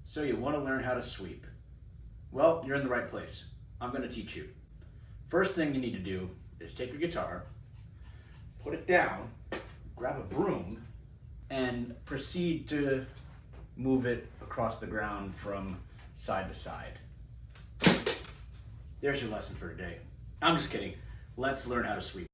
So you want to learn how to sweep. Well, you're in the right place. I'm going to teach you. First thing you need to do is take your guitar, put it down, grab a broom, and proceed to move it across the ground from side to side. There's your lesson for today. I'm just kidding. Let's learn how to sweep.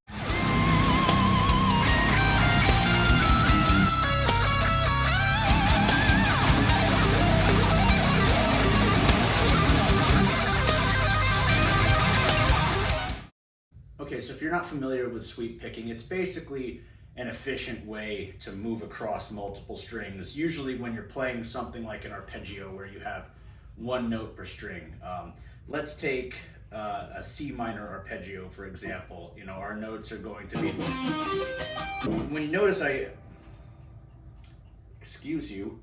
Okay, so if you're not familiar with sweep picking, it's basically an efficient way to move across multiple strings, usually when you're playing something like an arpeggio where you have one note per string. Let's take a C minor arpeggio, for example. You know, our notes are going to be... When you notice excuse you.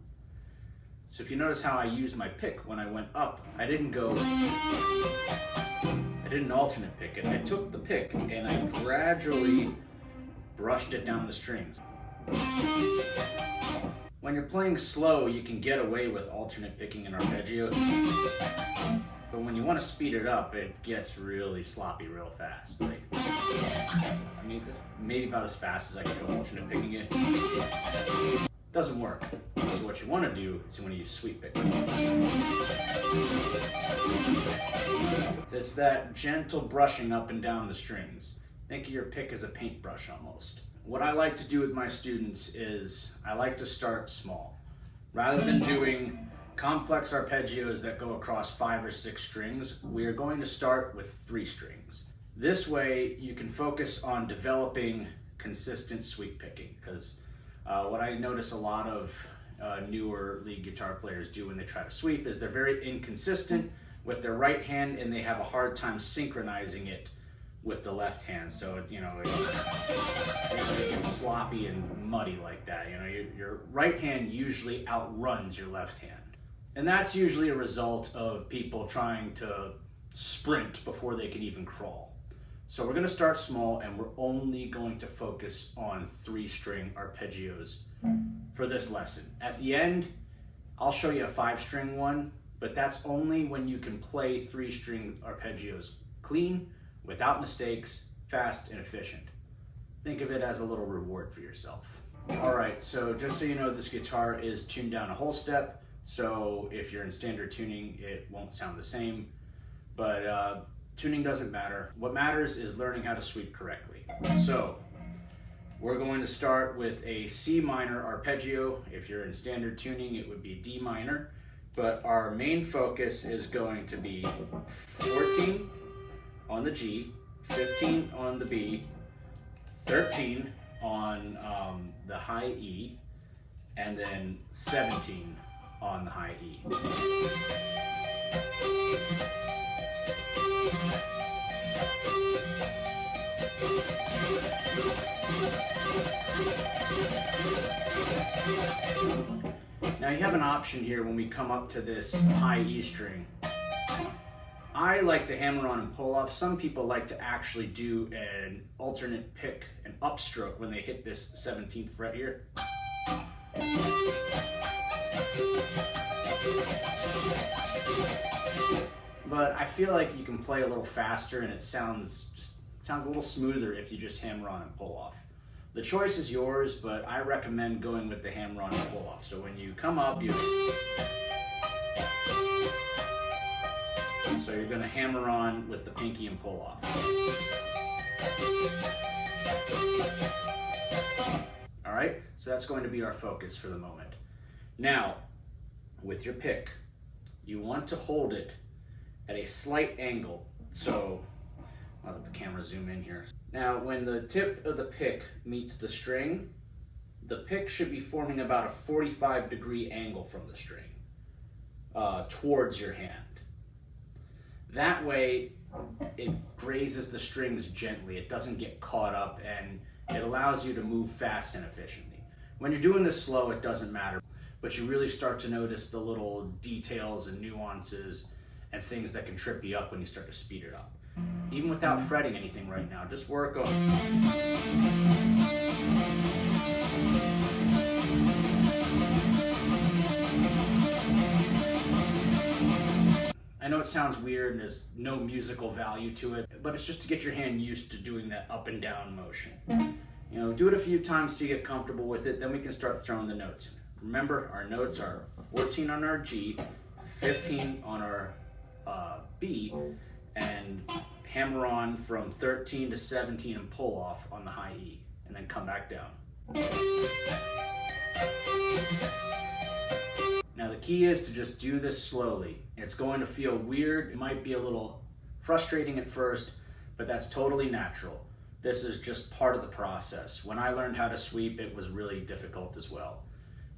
So if you notice how I used my pick when I went up, I didn't alternate pick it. I took the pick and I gradually brushed it down the strings. When you're playing slow, you can get away with alternate picking an arpeggio, but when you want to speed it up, it gets really sloppy real fast. I mean, that's maybe about as fast as I can go alternate picking it. Doesn't work. So what you want to do is you want to use sweep picking. It's that gentle brushing up and down the strings. Think of your pick as a paintbrush almost. What I like to do with my students is I like to start small. Rather than doing complex arpeggios that go across 5 or 6 strings, we are going to start with 3 strings. This way you can focus on developing consistent sweep picking, because what I notice a lot of newer lead guitar players do when they try to sweep is they're very inconsistent with their right hand and they have a hard time synchronizing it with the left hand. So, you know, it gets sloppy and muddy like that. You know, your right hand usually outruns your left hand. And that's usually a result of people trying to sprint before they can even crawl. So we're going to start small and we're only going to focus on 3-string arpeggios for this lesson. At the end, I'll show you a 5-string one, but that's only when you can play 3-string arpeggios clean, without mistakes, fast and efficient. Think of it as a little reward for yourself. All right, so just so you know, this guitar is tuned down a whole step. So if you're in standard tuning, it won't sound the same, but tuning doesn't matter. What matters is learning how to sweep correctly. So we're going to start with a C minor arpeggio. If you're in standard tuning, it would be D minor, but our main focus is going to be 14 on the G, 15 on the B, 13 on the high E, and then 17 on the high E. Now you have an option here when we come up to this high E string. I like to hammer on and pull off. Some people like to actually do an alternate pick, an upstroke when they hit this 17th fret here. But I feel like you can play a little faster and it sounds a little smoother if you just hammer on and pull off. The choice is yours, but I recommend going with the hammer on and pull off. So when you come up, so you're going to hammer on with the pinky and pull off. All right, so that's going to be our focus for the moment. Now, with your pick, you want to hold it at a slight angle. So I'll let the camera zoom in here. Now, when the tip of the pick meets the string, the pick should be forming about a 45-degree angle from the string towards your hand. That way, it grazes the strings gently. It doesn't get caught up and it allows you to move fast and efficiently. When you're doing this slow, it doesn't matter, but you really start to notice the little details and nuances and things that can trip you up when you start to speed it up. Even without fretting anything right now, just work on it. know it sounds weird and there's no musical value to it, but it's just to get your hand used to doing that up and down motion. You know, do it a few times to get comfortable with it, then we can start throwing the notes in. Remember, our notes are 14 on our G, 15 on our B, and hammer on from 13 to 17 and pull off on the high E, and then come back down. Now the key is to just do this slowly. It's going to feel weird, it might be a little frustrating at first, but that's totally natural. This is just part of the process. When I learned how to sweep, it was really difficult as well.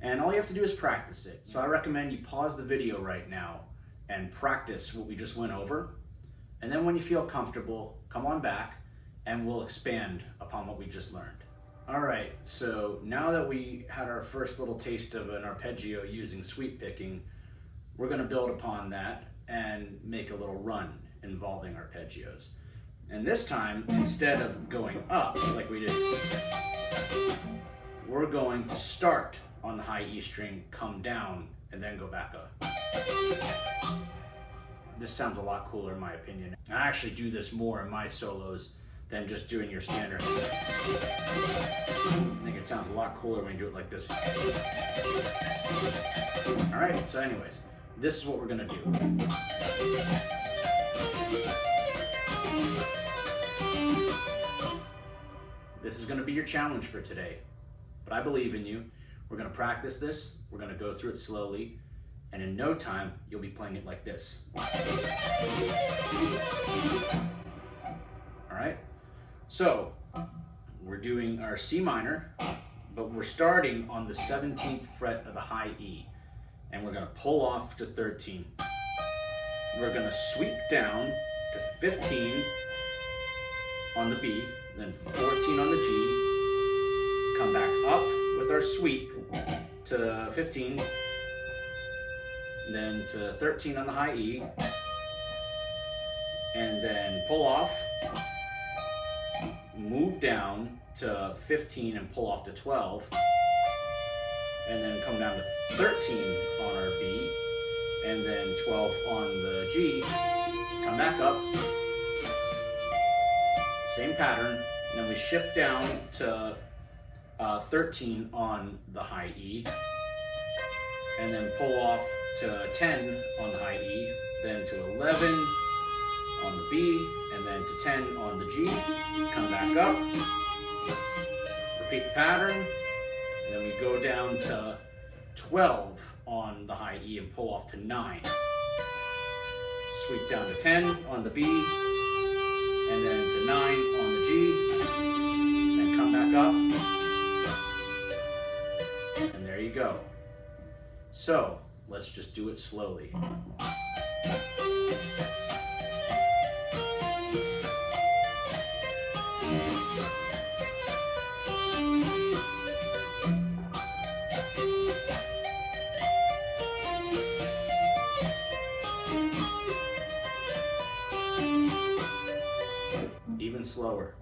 And all you have to do is practice it. So I recommend you pause the video right now and practice what we just went over. And then when you feel comfortable, come on back and we'll expand upon what we just learned. All right, so now that we had our first little taste of an arpeggio using sweep picking, we're gonna build upon that and make a little run involving arpeggios. And this time, instead of going up like we did, we're going to start on the high E string, come down, and then go back up. This sounds a lot cooler in my opinion. I actually do this more in my solos than just doing your standard. I think it sounds a lot cooler when you do it like this. All right, so anyways, this is what we're gonna do. This is gonna be your challenge for today, but I believe in you. We're gonna practice this, we're gonna go through it slowly, and in no time, you'll be playing it like this. All right, so we're doing our C minor, but we're starting on the 17th fret of the high E, and we're gonna pull off to 13. We're gonna sweep down to 15 on the B, then 14 on the G, come back up with our sweep to 15, then to 13 on the high E, and then pull off, move down to 15 and pull off to 12, and then come down to 13 on our B, and then 12 on the G, come back up, same pattern, and then we shift down to 13 on the high E, and then pull off to 10 on the high E, then to 11 on the B, and then to 10 on the G, come back up, repeat the pattern, and then we go down to 12 on the high E and pull off to 9. Sweep down to 10 on the B, and then to 9 on the G, then come back up, and there you go. So, let's just do it slowly. Even slower.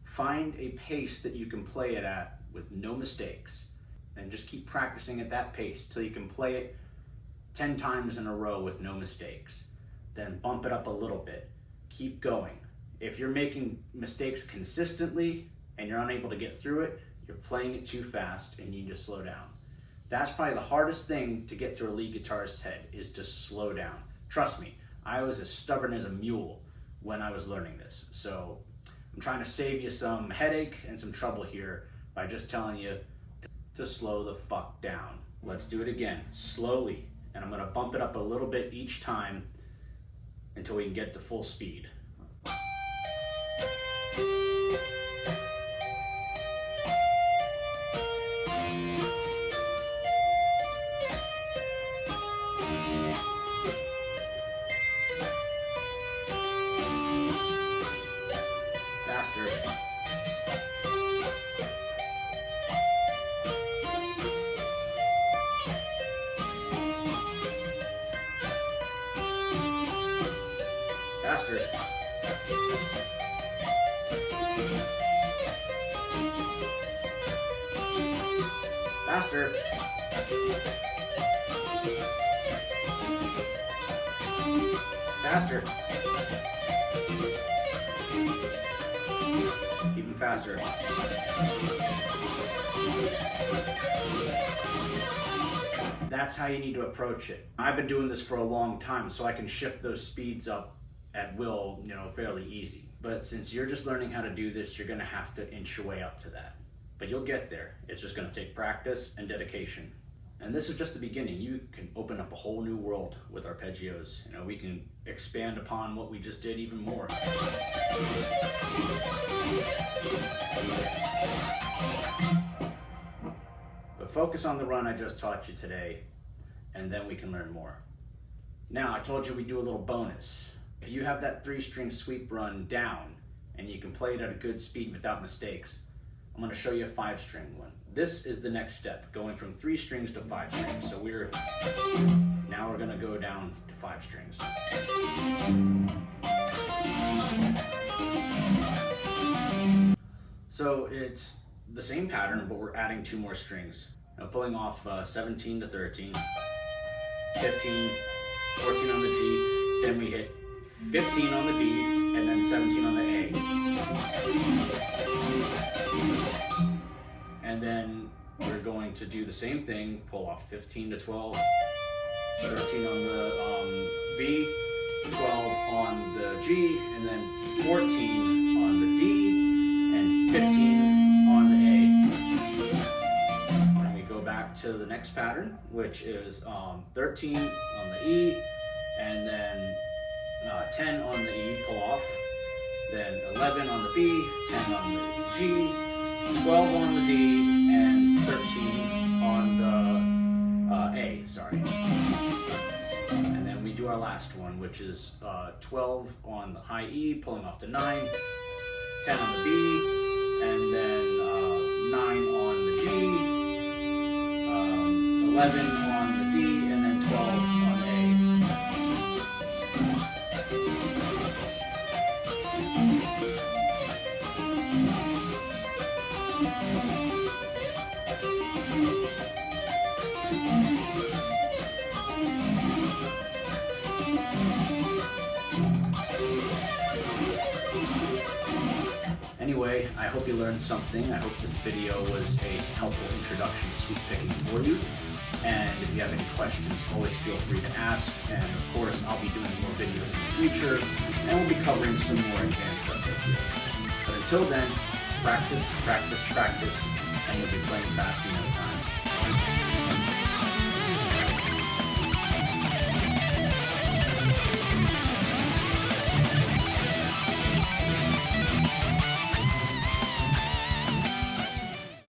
Find a pace that you can play it at with no mistakes, and just keep practicing at that pace till you can play it 10 times in a row with no mistakes. Then bump it up a little bit. Keep going. If you're making mistakes consistently and you're unable to get through it, you're playing it too fast and you need to slow down. That's probably the hardest thing to get through a lead guitarist's head, is to slow down. Trust me, I was as stubborn as a mule when I was learning this. So I'm trying to save you some headache and some trouble here by just telling you to slow the fuck down. Let's do it again, slowly. And I'm gonna bump it up a little bit each time until we can get to full speed. Faster. Faster. Faster. Faster. Even faster. That's how you need to approach it. I've been doing this for a long time, so I can shift those speeds up at will, fairly easy. But since you're just learning how to do this, you're gonna have to inch your way up to that. But you'll get there. It's just gonna take practice and dedication. And this is just the beginning. You can open up a whole new world with arpeggios. We can expand upon what we just did even more. But focus on the run I just taught you today, and then we can learn more. Now, I told you we'd do a little bonus. If you have that 3-string sweep run down, and you can play it at a good speed without mistakes, I'm gonna show you a 5-string one. This is the next step, going from 3 strings to 5 strings. So now we're gonna go down to 5 strings. So it's the same pattern, but we're adding 2 more strings. Pulling off 17 to 13, 15, 14 on the G, then we hit 15 on the D, and then 17 on the A. And then we're going to do the same thing, pull off 15 to 12, 13 on the B, 12 on the G, and then 14 on the D, and 15 on the A. And we go back to the next pattern, which is 13 on the E, and then 10 on the E, pull off, then 11 on the B, 10 on the G, 12 on the D, and 13 on the A, sorry. And then we do our last one, which is 12 on the high E, pulling off to 9, 10 on the B, and then 9 on the G, 11 on the D, and then 12 on the A. Anyway, I hope you learned something. I hope this video was a helpful introduction to sweep picking for you. And if you have any questions, always feel free to ask. And of course, I'll be doing more videos in the future, and we'll be covering some more advanced arpeggios. But until then, practice, practice, practice, and you'll be playing fast enough.